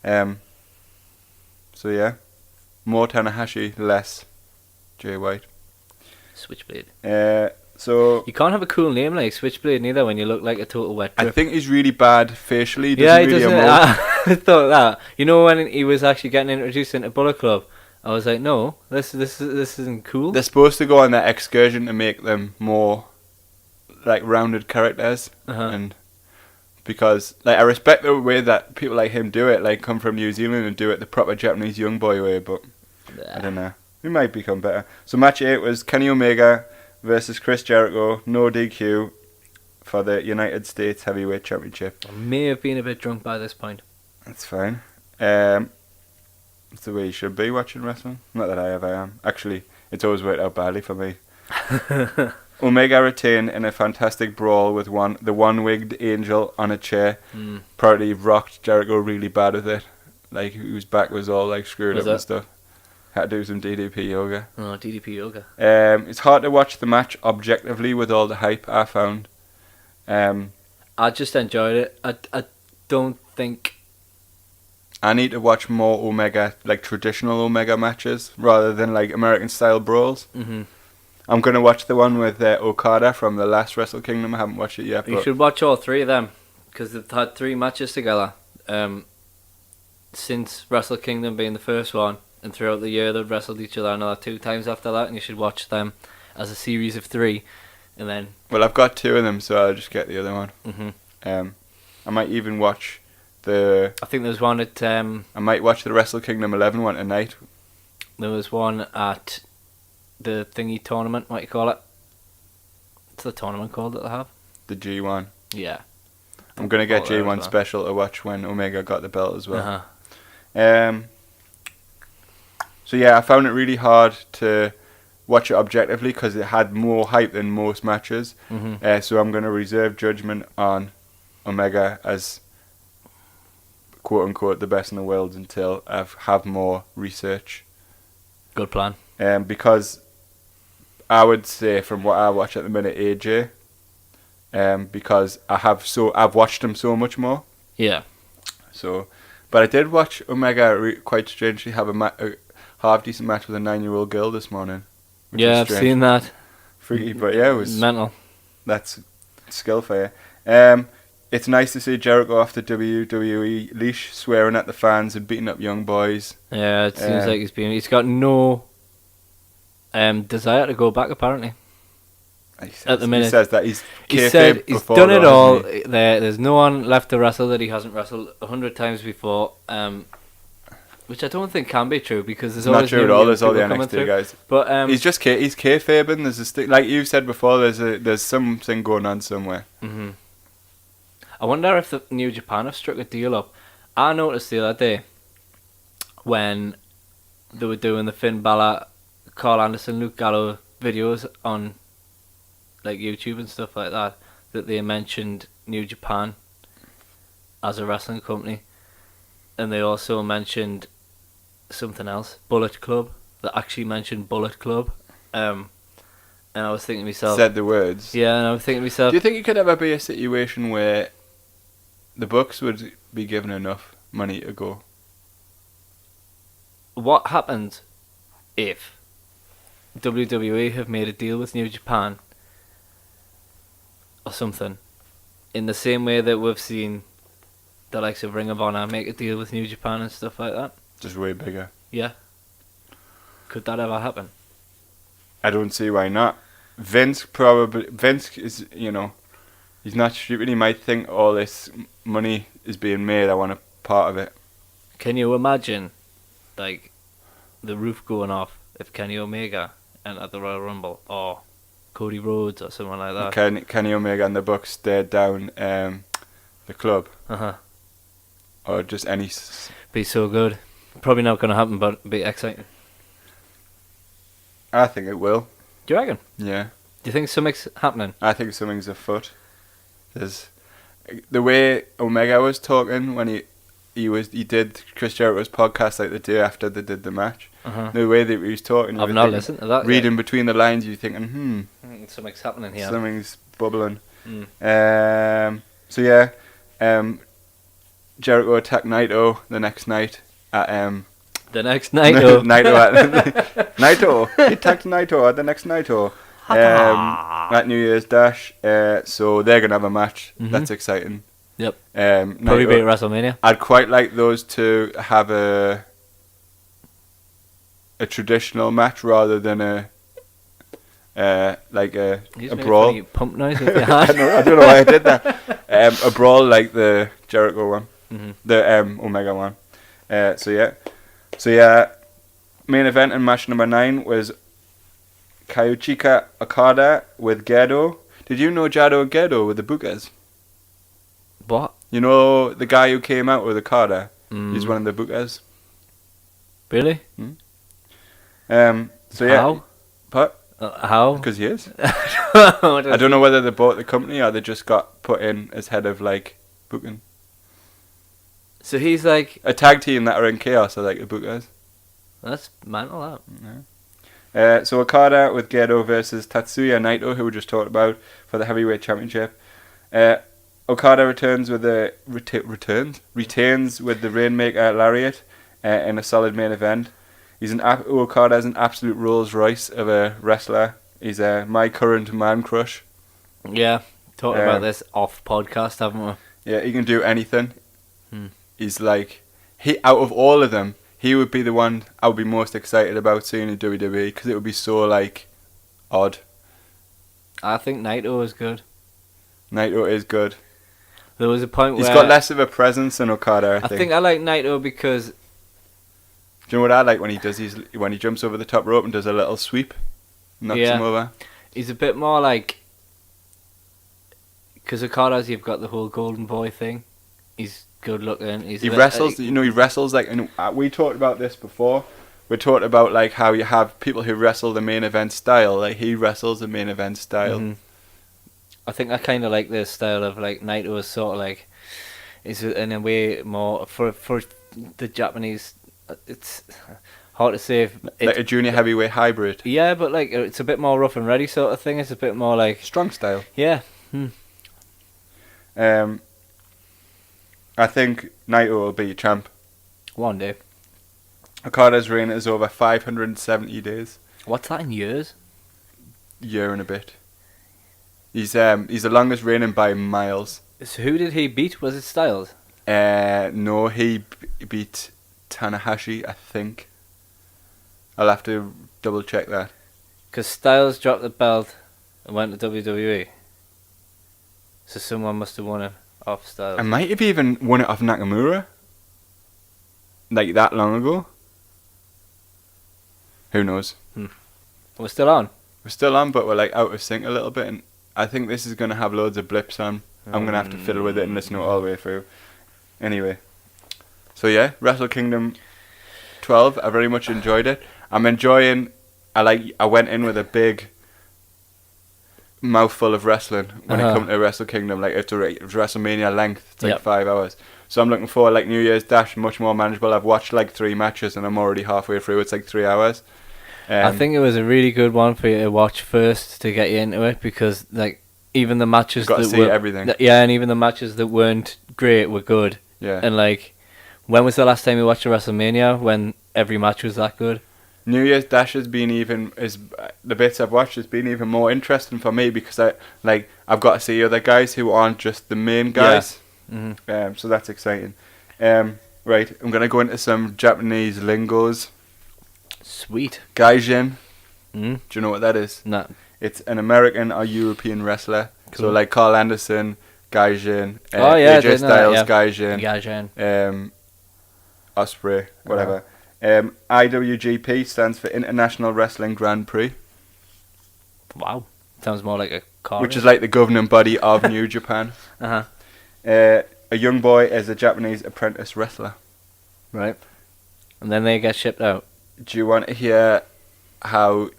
So yeah, more Tanahashi, less Jay White. Switchblade. So you can't have a cool name like Switchblade neither when you look like a total wet drip. I think he's really bad facially. He He really doesn't. emote. I thought that. You know, when he was actually getting introduced into Bullet Club, I was like, no, this isn't cool. They're supposed to go on that excursion to make them more like rounded characters, and because like I respect the way that people like him do it, like come from New Zealand and do it the proper Japanese young boy way, but I don't know. We might become better. So match 8 was Kenny Omega versus Chris Jericho, no DQ, for the United States Heavyweight Championship. I may have been a bit drunk by this point. That's fine. It's the way you should be watching wrestling. Not that I ever am. Actually, it's always worked out badly for me. Omega retained in a fantastic brawl with the one-wigged angel on a chair. Probably rocked Jericho really bad with it. Like, his back was all like screwed up and stuff. Had to do some DDP yoga. Oh, DDP yoga. It's hard to watch the match objectively with all the hype, I found. I just enjoyed it. I don't think... I need to watch more Omega, like traditional Omega matches, rather than like American style brawls. Mm-hmm. I'm going to watch the one with Okada from the last WrestleKingdom. I haven't watched it yet. You should watch all three of them, because they've had 3 matches together since WrestleKingdom being the first one, and throughout the year they've wrestled each other another 2 times after that, and you should watch them as a series of 3, and then... Well, I've got 2 of them, so I'll just get the other one. Mm-hmm. I might even watch the... I think there's one at... I might watch the WrestleKingdom 11 one tonight. There was one at the thingy tournament, what you call it? What's the tournament called that they have? The G1. Yeah. I'm going to get G1 well. special to watch when Omega got the belt as well. Uh-huh. So yeah, I found it really hard to watch it objectively because it had more hype than most matches. Mm-hmm. So I'm going to reserve judgment on Omega as quote unquote the best in the world until I have more research. Good plan. Because I would say from what I watch at the minute, AJ. Because I've watched him so much more. Yeah. So, but I did watch Omega quite strangely have a half decent match with a 9-year-old girl this morning. Yeah, I've seen that. Freaky, but yeah, it was mental. That's skill for you. It's nice to see Jericho off the WWE leash, swearing at the fans and beating up young boys. Yeah, it seems like he's got no desire to go back apparently. At the minute, he says that he's said he's before, done it though, all. There's no one left to wrestle that he hasn't wrestled 100 times before, which I don't think can be true because there's always not true at all. new There's all the people coming NXT through. guys. But he's kayfabing. There's like you said before. There's something going on somewhere. Mm-hmm. I wonder if the New Japan have struck a deal up. I noticed the other day when they were doing the Finn Balor, Carl Anderson, Luke Gallo videos on like YouTube and stuff like that they mentioned New Japan as a wrestling company, and they also mentioned something else, Bullet Club. They actually mentioned Bullet Club, and I was thinking to myself, Said the words. yeah, and I was thinking to myself, Do you think it could ever be a situation where the Bucks would be given enough money to go? what happens if WWE have made a deal with New Japan or something, in the same way that we've seen the likes of Ring of Honor make a deal with New Japan and stuff like that? Just way bigger. Yeah. Could that ever happen? I don't see why not. Vince is, he's not stupid. He might think all this money is being made. I want a part of it. Can you imagine, like, the roof going off if Kenny Omega entered the Royal Rumble, or Cody Rhodes or someone like that? Kenny Omega and the Bucks stared down the club. Uh-huh. Or just any... Be so good. Probably not going to happen, but be exciting. I think it will. Do you reckon? Yeah. Do you think something's happening? I think something's afoot. There's the way Omega was talking when he did Chris Jericho's podcast like the day after they did the match. Uh-huh. The way that he was talking, I've not listened to that reading between the lines, you're thinking, something's happening here. something's bubbling. Mm. So yeah, Jericho attacked Naito the next night at The next night, though. Naito. He attacked Naito at the next Naito. At New Year's Dash. So they're gonna have a match. Mhm. That's exciting. Yep. Naito, Probably be at WrestleMania. I'd quite like those to have a traditional match rather than a brawl. Funny pump noise with your hand. I don't know why I did that. A brawl like the Jericho one, Mhm. the Omega one. So yeah, main event and match number 9 was Kazuchika Okada with Gedo. Did you know Jado Gedo with the Bookers? What? You know the guy who came out with Okada? He's one of the Bookers. Really? So yeah. How? What? How? Because he is. I I don't know whether they bought the company or they just got put in as head of like booking. So he's like... A tag team that are in chaos are like the Bookers. That's mental, that. So Okada with Gedo versus Tatsuya Naito, who we just talked about, for the heavyweight championship. Okada retains with the Rainmaker Lariat in a solid main event. Okada is an absolute Rolls Royce of a wrestler. He's my current man crush. Yeah, talked about this off podcast, haven't we? Yeah, he can do anything. He's like, out of all of them, he would be the one I would be most excited about seeing in WWE, because it would be so like odd. I think Naito is good. Naito is good. There was a point where he's got less of a presence than Okada. I think I like Naito because, do you know what I like when he does? When he jumps over the top rope and does a little sweep, knocks him over. He's a bit more like, because Okada's, you've got the whole golden boy thing. He's good looking. He wrestles. He wrestles like. And we talked about this before. We talked about like how you have people who wrestle the main event style. Like he wrestles the main event style. Mm-hmm. I think I kind of like the style of like Naito is sort of like, is in a way more for the Japanese. It's hard to say. Like a junior heavyweight hybrid. Yeah, but like it's a bit more rough and ready sort of thing. It's a bit more like strong style. Yeah. I think Naito will be champ one day. Okada's reign is over 570 days. What's that in years? Year and a bit. He's the longest reigning by miles. So who did he beat? Was it Styles? No, he beat Tanahashi, I think. I'll have to double check that. Because Styles dropped the belt and went to WWE. So someone must have won it off Styles. I might have even won it off Nakamura. Like that long ago. Who knows? We're still on. We're still on, but we're like out of sync a little bit, and I think this is going to have loads of blips on. I'm going to have to fiddle with it and listen to it all the way through. Anyway. So yeah, WrestleKingdom 12, I very much enjoyed it. I'm enjoying, I went in with a big mouthful of wrestling when it comes to WrestleKingdom. Like it's WrestleMania length, it's like 5 hours. So I'm looking forward, like New Year's Dash, much more manageable. I've watched like 3 matches and I'm already halfway through. It's like 3 hours. I think it was a really good one for you to watch first to get you into it, because like even the matches got to see everything. And even the matches that weren't great were good. Yeah. And like, when was the last time you watched a WrestleMania when every match was that good? New Year's Dash has been the bits I've watched has been even more interesting for me, because I've got to see other guys who aren't just the main guys. Yeah. So that's exciting. Right, I'm gonna go into some Japanese lingos. Sweet. Gaijin. Do you know what that is? No. It's an American or European wrestler. Cool. So like Carl Anderson, Gaijin. AJ Styles, Gaijin. Osprey, whatever. IWGP stands for International Wrestling Grand Prix. Wow. Sounds more like a car. Which is like the governing body of New Japan. A young boy is a Japanese apprentice wrestler. Right. And then they get shipped out. Do you want to hear how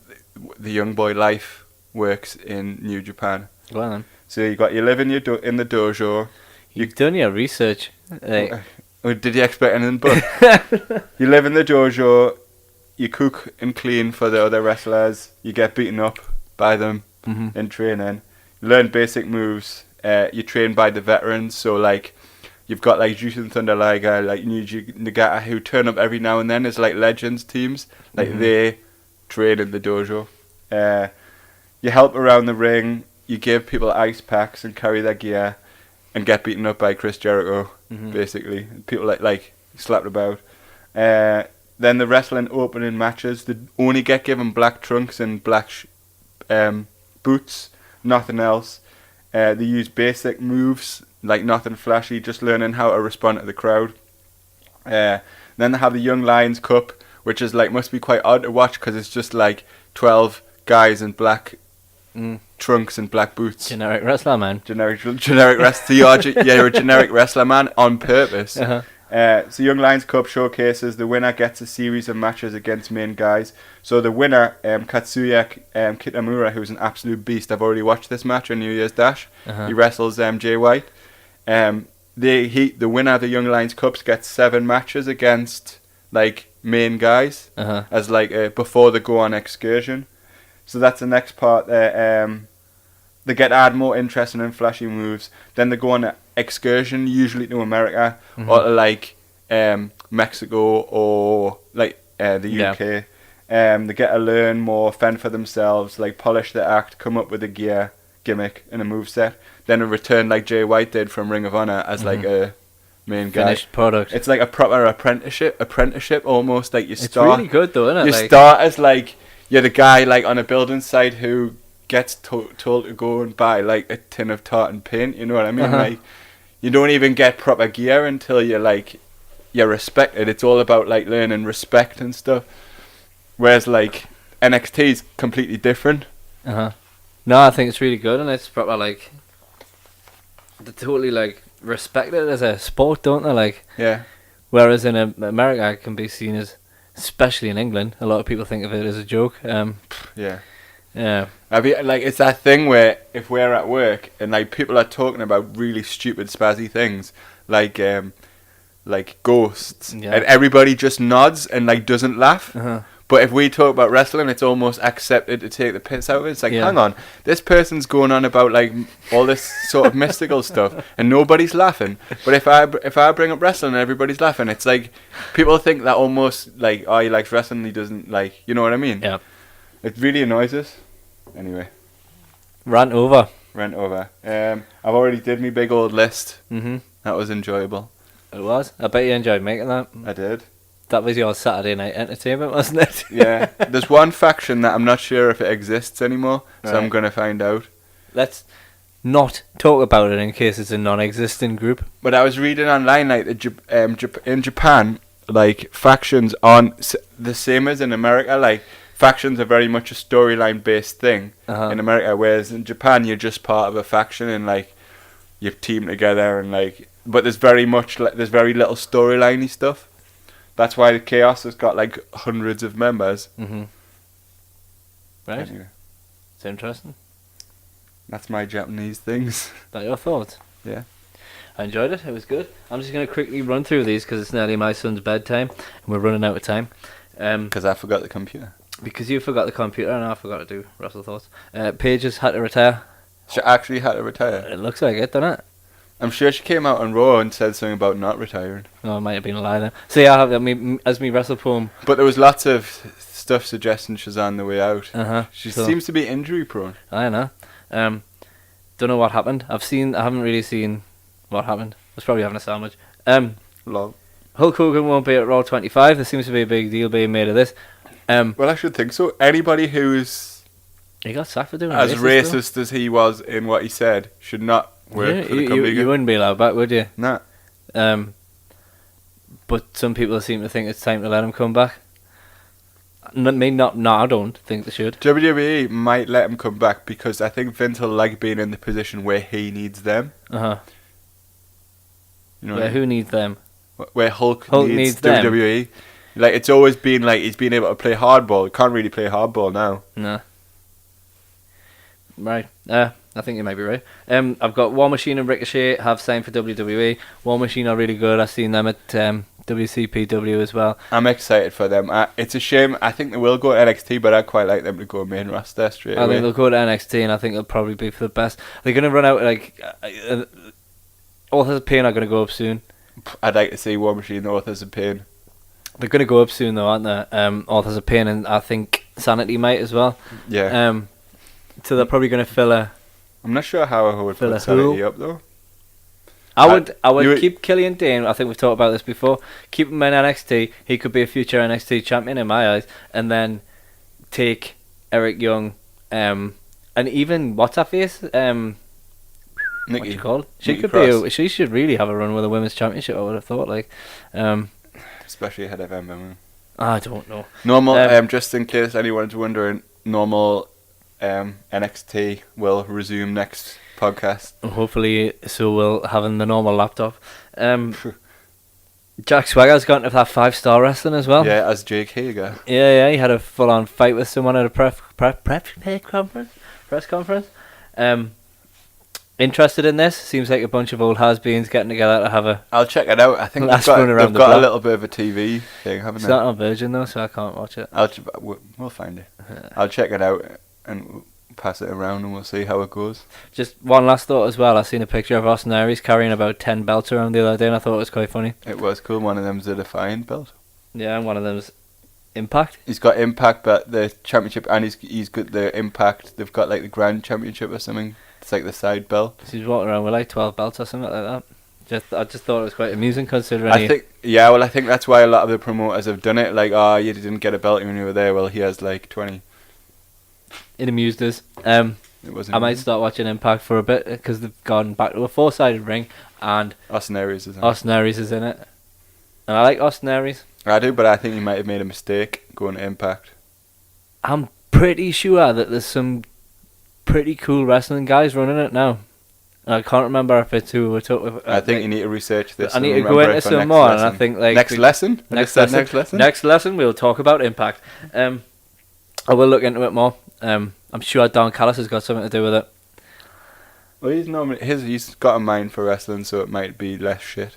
the young boy life works in New Japan? Go on then. So you live in the dojo. You've done your research. Did you expect anything but? You live in the dojo, you cook and clean for the other wrestlers, you get beaten up by them in training, you learn basic moves, you train by the veterans, so like you've got like Jushin Thunder Liger, like Yuji Nagata, who turn up every now and then as like legends teams, like they train in the dojo. You help around the ring, you give people ice packs and carry their gear, and get beaten up by Chris Jericho, basically. People like slapped about. Then the wrestling opening matches, they only get given black trunks and black boots, nothing else. They use basic moves, like nothing flashy, just learning how to respond to the crowd. Then they have the Young Lions Cup, which is like must be quite odd to watch because it's just like 12 guys in black trunks and black boots. Generic wrestler, man. Generic wrestler. You're a generic wrestler, man, on purpose. So Young Lions Cup showcases the winner gets a series of matches against main guys. So the winner, Katsuya Kitamura, who's an absolute beast. I've already watched this match on New Year's Dash. He wrestles Jay White. The winner of the Young Lions Cups gets 7 matches against like main guys as like before they go on excursion. So that's the next part there. They get add more interesting and flashy moves. Then they go on an excursion, usually to America or to like Mexico or like the UK. They get to learn more, fend for themselves, like polish their act, come up with a gear, gimmick, and a moveset. Then a return like Jay White did from Ring of Honor as like a main guy. Finished product. It's like a proper apprenticeship almost. Like you start. It's really good though, isn't it? You start as like you're the guy like on a building site who gets told to go and buy like a tin of tartan paint. You know what I mean? Like you don't even get proper gear until you're respected. It's all about like learning respect and stuff. Whereas like NXT is completely different. No, I think it's really good, and it's proper like they totally like respect it as a sport, don't they? Like whereas in America, it can be seen as, especially in England, a lot of people think of it as a joke. Yeah. I mean, like it's that thing where if we're at work and like people are talking about really stupid spazzy things, like ghosts, and everybody just nods and like doesn't laugh. But if we talk about wrestling, it's almost accepted to take the piss out of it. It's like, hang on, this person's going on about like all this sort of mystical stuff, and nobody's laughing. But if I bring up wrestling and everybody's laughing, it's like people think that almost like, oh, he likes wrestling, he doesn't like, you know what I mean? Yeah. It really annoys us. Anyway. Rant over. I've already did my big old list. That was enjoyable. It was. I bet you enjoyed making that. I did. That was your Saturday night entertainment, wasn't it? Yeah. There's one faction that I'm not sure if it exists anymore, so I'm going to find out. Let's not talk about it in case it's a non-existent group. But I was reading online, like in Japan, like factions aren't the same as in America. Like factions are very much a storyline based thing in America, whereas in Japan you're just part of a faction and like you team together and like. But there's very little storyliney stuff. That's why the Chaos has got like hundreds of members. Right. Anyway. It's interesting. That's my Japanese things. Is that your thoughts? Yeah. I enjoyed it. It was good. I'm just going to quickly run through these because it's nearly my son's bedtime and we're running out of time. Because I forgot the computer. Because you forgot the computer and I forgot to do Wrestle Thoughts. Paige has had to retire. She actually had to retire. It looks like it, doesn't it? I'm sure she came out on Raw and said something about not retiring. Oh, it might have been a lie then. So yeah, as me Wrestle Poem. But there was lots of stuff suggesting she's on the way out. She seems to be injury prone. I know. Don't know what happened. I haven't really seen what happened. I was probably having a sandwich. Lol. Hulk Hogan won't be at Raw 25. There seems to be a big deal being made of this. Well, I should think so. Anybody who's he got sacked for doing as racist as he was in what he said should not work for the company. You wouldn't be allowed back, would you? Nah. But some people seem to think it's time to let him come back. I don't think they should. WWE might let him come back because I think Vince will like being in the position where he needs them. You know where who needs them? Where Hulk needs WWE. Them. Like it's always been like he's been able to play hardball. He can't really play hardball now. No. Right. I think you might be right. I've got War Machine and Ricochet have signed for WWE. War Machine are really good. I've seen them at WCPW as well. I'm excited for them. It's a shame. I think they will go to NXT, but I'd quite like them to go main roster straight away. I think they'll go to NXT, and I think it'll probably be for the best. They're going to run out, like... Authors of Pain are going to go up soon. I'd like to see War Machine, the Authors of Pain. They're going to go up soon, though, aren't they? Authors of Pain, and I think Sanity might as well. Yeah. So they're probably going to fill a... I'm not sure how I would put Sanity up, though. I would keep Killian Dane. I think we've talked about this before. Keep him in NXT. He could be a future NXT champion in my eyes. And then take Eric Young, and even what's her face? Nikki. What's she called? She Nikki could Cross. She should really have a run with a women's championship. I would have thought, like, especially ahead of Ember. I don't know. Normal. Just in case anyone's wondering, normal NXT will resume next podcast. Hopefully, so we'll having the normal laptop. Jack Swagger's gone to that 5-star wrestling as well. Yeah, as Jake Hager. Yeah, he had a full-on fight with someone at a press conference. interested in this. Seems like a bunch of old has-beens getting together to have a... I'll check it out. I think Last they've run around got the block. a little bit of a TV thing, haven't It's they? not on Virgin though, so I can't watch it. We'll find it. I'll check it out and we'll pass it around and we'll see how it goes. Just one last thought as well. I seen a picture of Austin Aries carrying about 10 belts around the other day, and I thought it was quite funny. It was cool. One of them's a Defiant belt. Yeah, and one of them's Impact. He's got Impact, but the championship, and he's got the Impact. They've got like the Grand Championship or something. It's like the side belt. So he's walking around with like 12 belts or something like that. I just thought it was quite amusing considering I think that's why a lot of the promoters have done it. Like, oh, you didn't get a belt when you were there. Well, he has like 20. it amused us. It wasn't. I might start watching Impact for a bit because they've gone back to a 4-sided ring and Austin Aries is in it. Austin Aries is in it. And I like Austin Aries. I do, but I think he might have made a mistake going to Impact. I'm pretty sure that there's some pretty cool wrestling guys running it now. And I can't remember if it's who we're talking about. I think you need to research this. I need and to go remember into it for some next more, lesson. and I think like next lesson. Next lesson. Next lesson, we'll talk about Impact. I will look into it more. I'm sure Don Callis has got something to do with it. Well, he's got a mind for wrestling, so it might be less shit.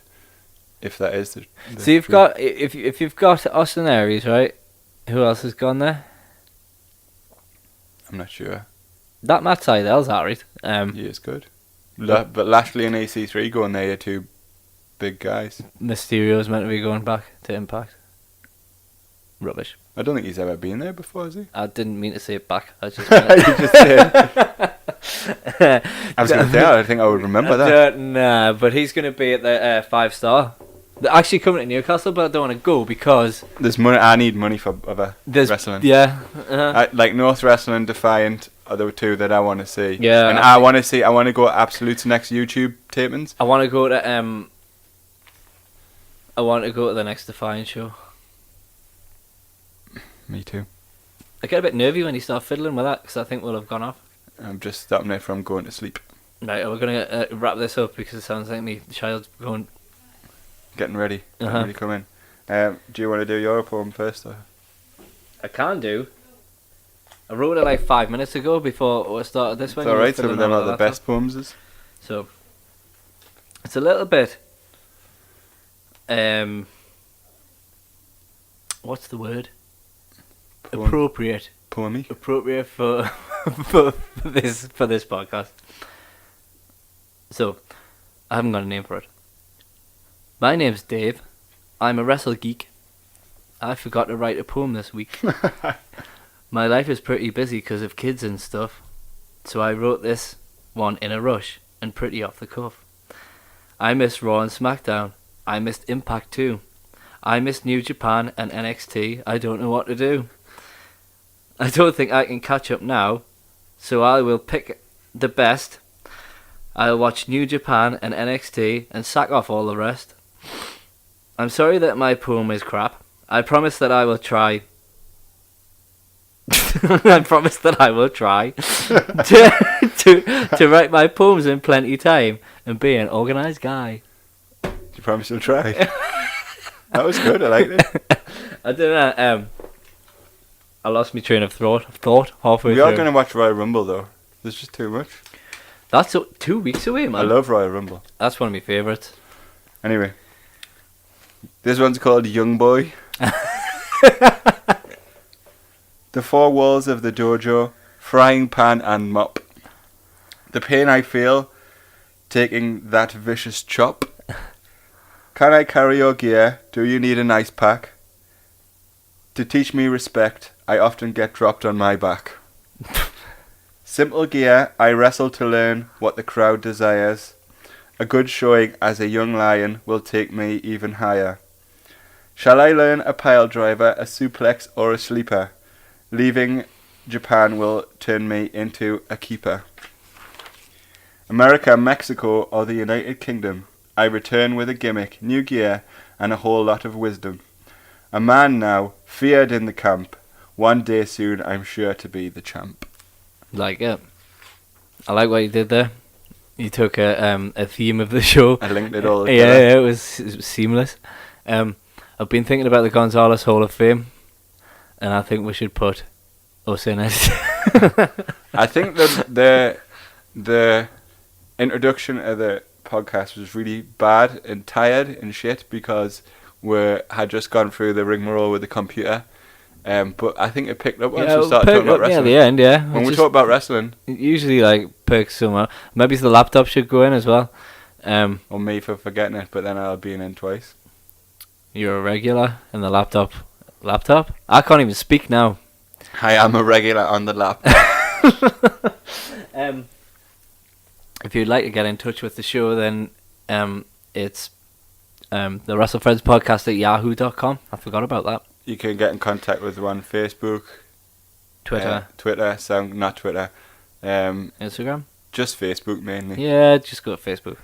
If that is the So you've got if you've got Austin Aries, right? Who else has gone there? I'm not sure. That Matt Seidel's alright. He is good. But Lashley and AC3 going there are two big guys. Mysterio's meant to be going back to Impact. Rubbish. I don't think he's ever been there before, has he? I didn't mean to say it back. I just You just did. I was going to say, I think I would remember that. Nah, but he's going to be at the 5-star. They're actually coming to Newcastle, but I don't want to go because There's money. I need money for other wrestling. Yeah. Like North Wrestling, Defiant are the two that I want to see. Yeah. And I want to go to Absolute's next YouTube tapings. I want to go to the next Defiant show. Me too. I get a bit nervy when you start fiddling with that because I think we'll have gone off. I'm just stopping it from going to sleep. Right, we're going to wrap this up because it sounds like me child's going... Getting ready. Uh-huh. Getting ready to come in. Do you want to do your poem first? Or? I can do. I wrote it like 5 minutes ago before we started this one. It's alright, some of them are the best poems. So, it's a little bit... what's the word? Poem. Appropriate. Poemy? Appropriate for for this podcast. So, I haven't got a name for it. My name's Dave. I'm a wrestle geek. I forgot to write a poem this week. My life is pretty busy because of kids and stuff, so I wrote this one in a rush and pretty off the cuff. I missed Raw and SmackDown. I missed Impact too. I missed New Japan and NXT. I don't know what to do. I don't think I can catch up now, so I will pick the best. I'll watch New Japan and NXT and sack off all the rest. I'm sorry that my poem is crap. I promise that I will try. I promise that I will try to write my poems in plenty time and be an organised guy. You promise you'll try? That was good, I liked it. I don't know, I lost my train of thought halfway We through. are going to watch Royal Rumble though. There's just too much. That's 2 weeks away, man. I love Royal Rumble. That's one of my favourites. Anyway, this one's called Young Boy. The four walls of the dojo, frying pan and mop. The pain I feel, taking that vicious chop. Can I carry your gear? Do you need an ice pack? To teach me respect, I often get dropped on my back. Simple gear, I wrestle to learn what the crowd desires. A good showing as a young lion will take me even higher. Shall I learn a pile driver, a suplex or a sleeper? Leaving Japan will turn me into a keeper. America, Mexico or the United Kingdom, I return with a gimmick, new gear and a whole lot of wisdom. A man now, feared in the camp. One day soon I'm sure to be the champ. Like it. I like what you did there. You took a theme of the show. I linked it all together. Yeah, it was seamless. I've been thinking about the Gonzalez Hall of Fame, and I think we should put us in it. I think the introduction of the podcast was really bad and tired and shit because we had just gone through the rigmarole with the computer. But I think it picked up once we started talking about wrestling. Yeah, the end, yeah. When we talk about wrestling. It usually, like, perks somewhere. Maybe the laptop should go in as well. Or me for forgetting it, but then I'll be in twice. You're a regular in the laptop. Laptop? I can't even speak now. I am a regular on the laptop. If you'd like to get in touch with the show, then it's the WrestleFriends Podcast at yahoo.com. I forgot about that. You can get in contact with one Facebook, Twitter, not Twitter, Instagram. just Facebook mainly. Yeah, just go to Facebook.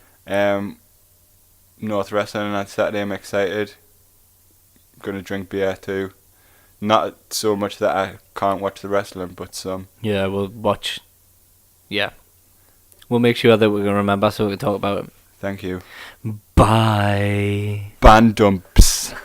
North Wrestling on Saturday. I'm excited. Gonna drink beer too. Not so much that I can't watch the wrestling, but some. Yeah, we'll watch. Yeah, we'll make sure that we're gonna remember so we can talk about it. Thank you. Bye. Band dumps.